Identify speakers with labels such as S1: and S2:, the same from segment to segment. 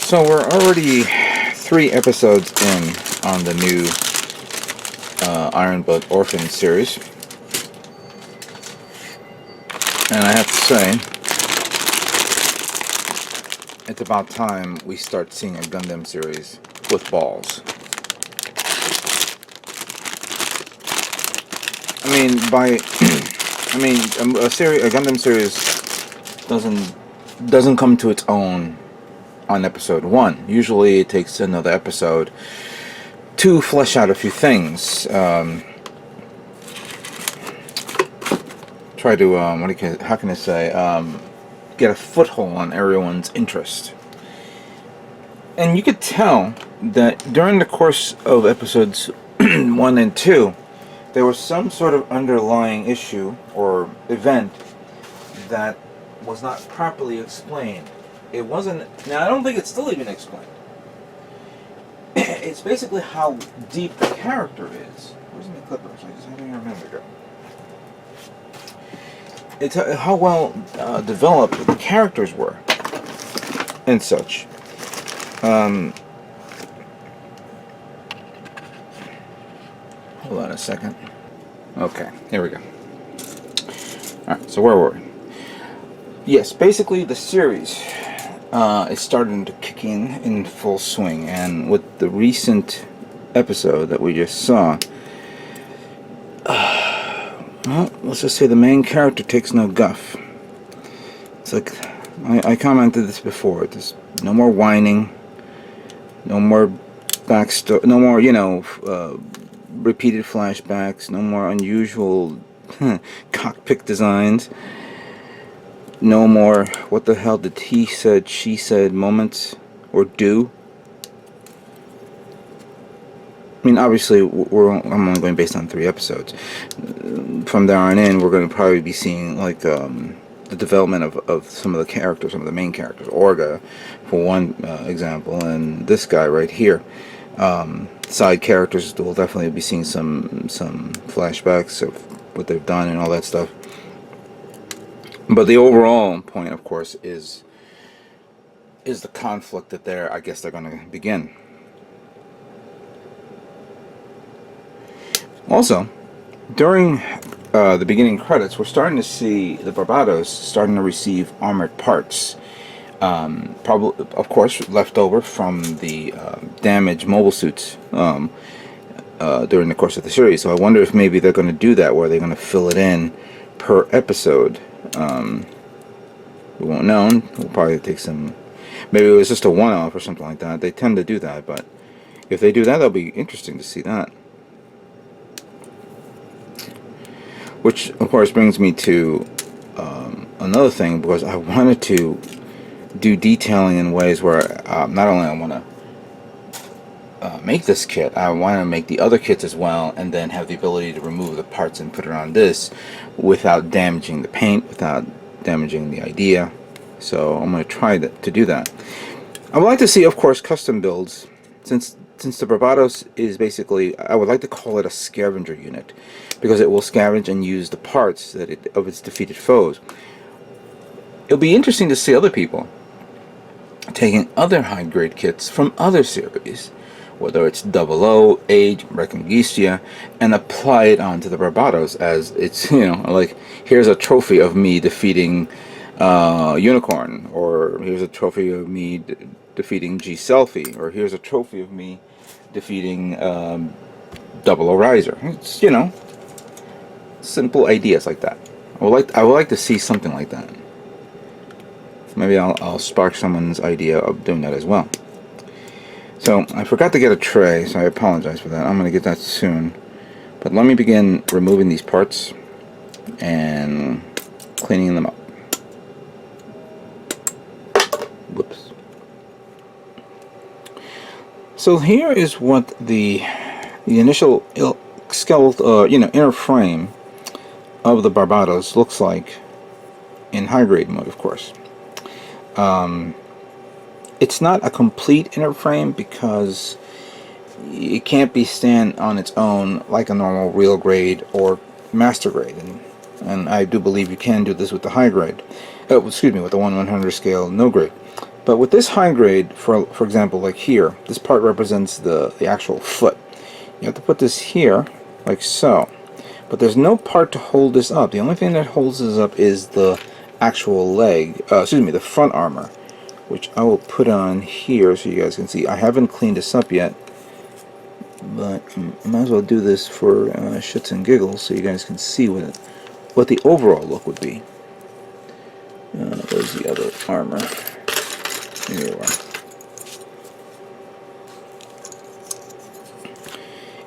S1: So we're already 3 episodes in on the new Iron Blood Orphan series, and I have to say, it's about time we start seeing a Gundam series with balls. I mean, a Gundam series doesn't come to its own on episode 1. Usually it takes another episode to flesh out a few things. Try to, how can I say, get a foothold on everyone's interest. And you could tell that during the course of episodes 1 and 2, there was some sort of underlying issue or event that was not properly explained. It wasn't. Now, I don't think it's still even explained. It's basically how deep the character is. Where's my clippers? I just had it here a minute ago. It's how well developed the characters were and such. Hold on a second. Okay, here we go. Alright, so where were we? Yes, basically the series is starting to kick in full swing, and with the recent episode that we just saw, well, let's just say the main character takes no guff. It's like, I commented this before, there's no more whining, no more backstory, no more, repeated flashbacks, no more unusual cockpit designs. No more what the hell did he said, she said moments or do. I mean, obviously, I'm only going based on 3 episodes. From there on in, we're going to probably be seeing like the development of some of the characters, some of the main characters. Orga, for one example, and this guy right here. Side characters, we'll definitely be seeing some flashbacks of what they've done and all that stuff. But the overall point, of course, is the conflict that I guess they're going to begin. Also, during the beginning credits, we're starting to see the Barbatos starting to receive armored parts. Probably, of course, left over from the damaged mobile suits during the course of the series. So I wonder if maybe they're going to do that, where they're going to fill it in per episode. We won't know. We'll probably take some. Maybe it was just a one-off or something like that. They tend to do that, but if they do that, that'll be interesting to see that. Which, of course, brings me to another thing, because I wanted to do detailing in ways where not only I want to make this kit, I want to make the other kits as well, and then have the ability to remove the parts and put it on this without damaging the paint, without damaging the idea. So I'm going to try to do that. I would like to see, of course, custom builds, since the Barbatos is basically, I would like to call it a scavenger unit, because it will scavenge and use the parts of its defeated foes. It'll be interesting to see other people taking other high-grade kits from other series, whether it's 00, Age, Reconquista, and apply it onto the Barbatos as it's, like, here's a trophy of me defeating Unicorn, or here's a trophy of me defeating G Selfie, or here's a trophy of me defeating 00 Riser. It's, simple ideas like that. I would like to see something like that. Maybe I'll spark someone's idea of doing that as well. So I forgot to get a tray, so I apologize for that. I'm going to get that soon. But let me begin removing these parts and cleaning them up. Whoops. So here is what the initial skeletal, inner frame of the Barbatos looks like in high grade mode, of course. It's not a complete inner frame because it can't be stand on its own like a normal real grade or master grade, and I do believe you can do this with the high grade. With the 1/100 scale no grade. But with this high grade, for example, like here, this part represents the actual foot. You have to put this here, like so. But there's no part to hold this up. The only thing that holds this up is the actual leg, excuse me, the front armor, which I will put on here so you guys can see. I haven't cleaned this up yet, but I might as well do this for shits and giggles so you guys can see what the overall look would be. There's the other armor. Here you are.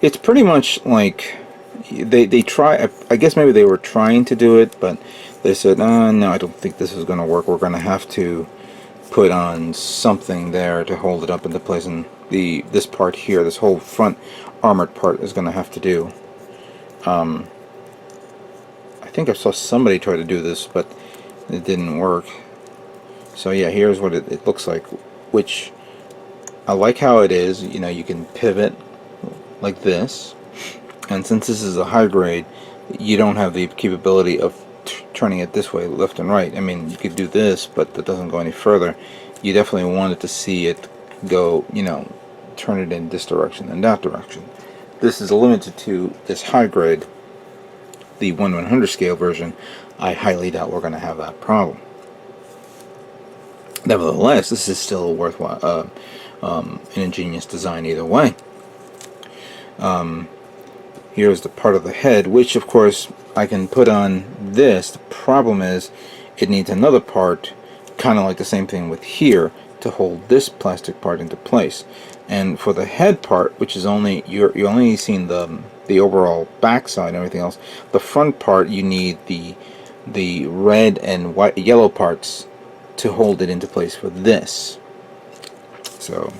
S1: It's pretty much like they try. I guess maybe they were trying to do it, but they said, no, I don't think this is going to work. We're going to have to put on something there to hold it up into place, and this part here, this whole front armored part, is going to have to do. I think I saw somebody try to do this, but it didn't work. So yeah, here's what it looks like, which I like how it is. You know, you can pivot like this, and since this is a high grade, you don't have the capability of turning it this way, left and right. I mean, you could do this, but that doesn't go any further. You definitely wanted to see it go, you know, turn it in this direction and that direction. This is limited to this high grade, the 1/100 scale version. I highly doubt we're going to have that problem. Nevertheless, this is still a worthwhile, an ingenious design either way. Here's the part of the head, which of course I can put on this. The problem is it needs another part, kind of like the same thing with here, to hold this plastic part into place. And for the head part, which is only you're only seeing the overall backside and everything else, the front part you need the red and white yellow parts to hold it into place for this. So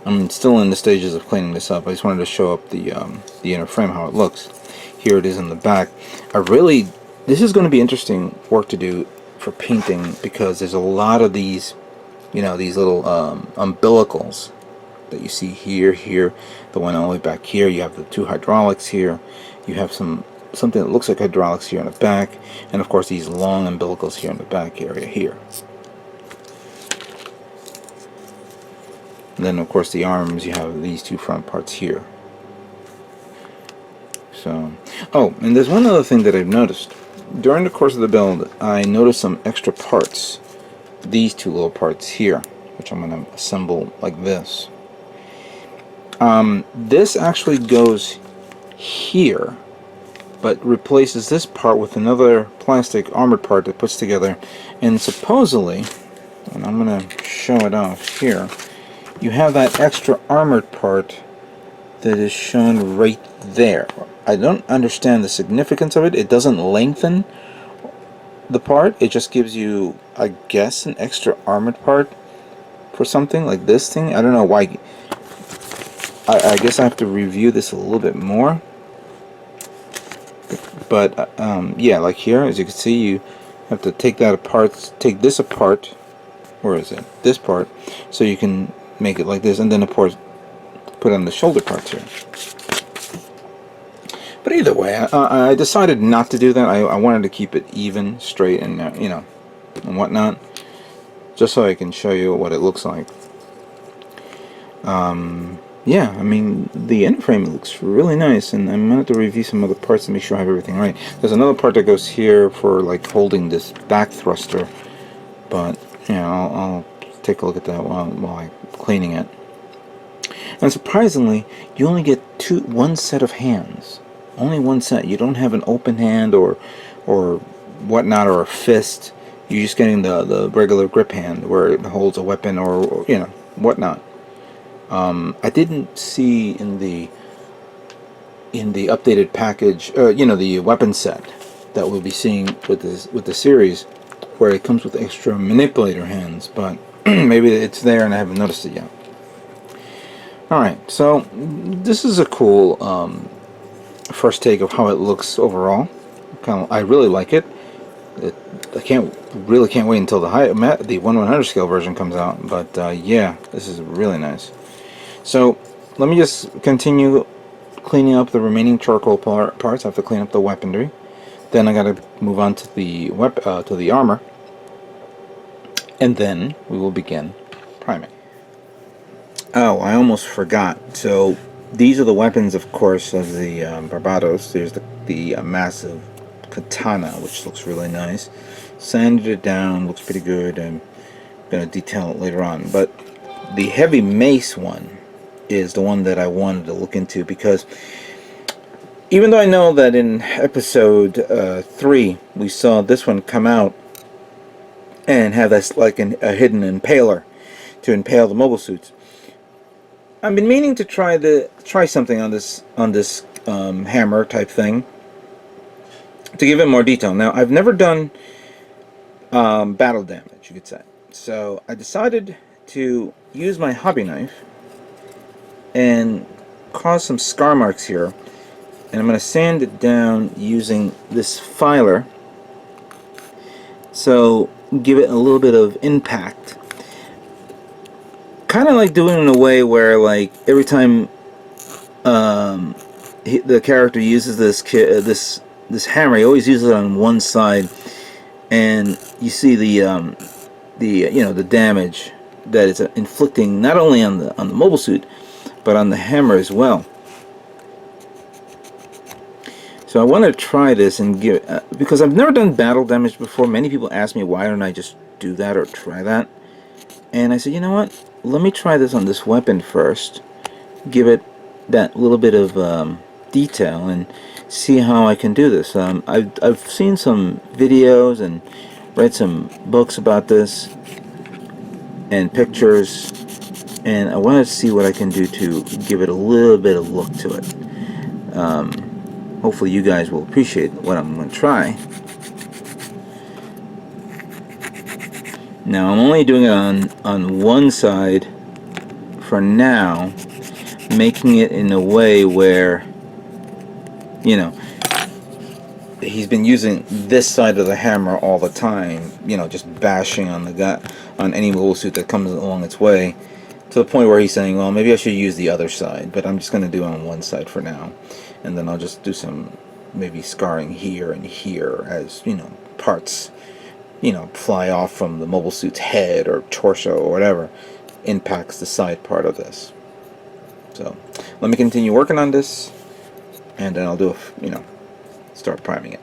S1: I'm still in the stages of cleaning this up. I just wanted to show up the inner frame, how it looks. Here it is in the back. This is going to be interesting work to do for painting, because there's a lot of these, you know, these little umbilicals that you see here, the one all the way back here. You have the two hydraulics here. You have something that looks like hydraulics here in the back, and of course these long umbilicals here in the back area here. And then of course the arms, you have these two front parts here. So, oh, and there's one other thing that I've noticed. During the course of the build, I noticed some extra parts. These two little parts here, which I'm going to assemble like this. This actually goes here, but replaces this part with another plastic armored part that puts together. And supposedly, and I'm going to show it off here, you have that extra armored part that is shown right there. I don't understand the significance of it. It doesn't lengthen the part. It just gives you, I guess, an extra armored part for something like this thing. I don't know why. I guess I have to review this a little bit more. But yeah, like here, as you can see, you have to take that apart, take this apart. Where is it? This part, so you can make it like this, and then of course put on the shoulder parts here. But either way, I decided not to do that. I wanted to keep it even, straight, and you know, and whatnot, just so I can show you what it looks like. Yeah, I mean, the inner frame looks really nice, and I'm going to have to review some other parts to make sure I have everything right. There's another part that goes here for like holding this back thruster, but yeah, I'll take a look at that while I'm cleaning it. And surprisingly, you only get one set of hands. Only one set. You don't have an open hand or whatnot, or a fist. You're just getting the regular grip hand where it holds a weapon or you know, whatnot. I didn't see in the updated package, you know, the weapon set that we'll be seeing with the series, where it comes with extra manipulator hands, but maybe it's there and I haven't noticed it yet. Alright, so this is a cool first take of how it looks overall. I really like it. I really can't wait until the 1/100 scale version comes out, but yeah, this is really nice. So let me just continue cleaning up the remaining charcoal parts. I have to clean up the weaponry. Then I got to move on to the armor, and then we will begin priming. Oh, I almost forgot. So these are the weapons, of course, of the Barbatos. There's the massive katana, which looks really nice. Sanded it down, looks pretty good. I'm going to detail it later on. But the heavy mace one is the one that I wanted to look into, because even though I know that in episode 3 we saw this one come out and have this like a hidden impaler to impale the mobile suits, I've been meaning to try something on this hammer type thing to give it more detail. Now, I've never done battle damage, you could say. So I decided to use my hobby knife and cause some scar marks here. And I'm going to sand it down using this filer. So give it a little bit of impact. Kind of like doing it in a way where, like, every time the character uses this hammer, he always uses it on one side, and you see the damage that it's inflicting not only on the mobile suit, but on the hammer as well. So I want to try this and give because I've never done battle damage before. Many people ask me, why don't I just do that or try that? And I said, you know what? Let me try this on this weapon first. Give it that little bit of detail and see how I can do this. I've seen some videos and read some books about this and pictures, and I wanted to see what I can do to give it a little bit of look to it. Hopefully you guys will appreciate what I'm going to try. Now I'm only doing it on one side for now, making it in a way where, you know, he's been using this side of the hammer all the time, you know, just bashing on on any mobile suit that comes along its way, to the point where he's saying, well, maybe I should use the other side, but I'm just going to do it on one side for now, and then I'll just do some maybe scarring here and here as, you know, parts, you know, fly off from the mobile suit's head or torso or whatever impacts the side part of this. So let me continue working on this, and then I'll do start priming it.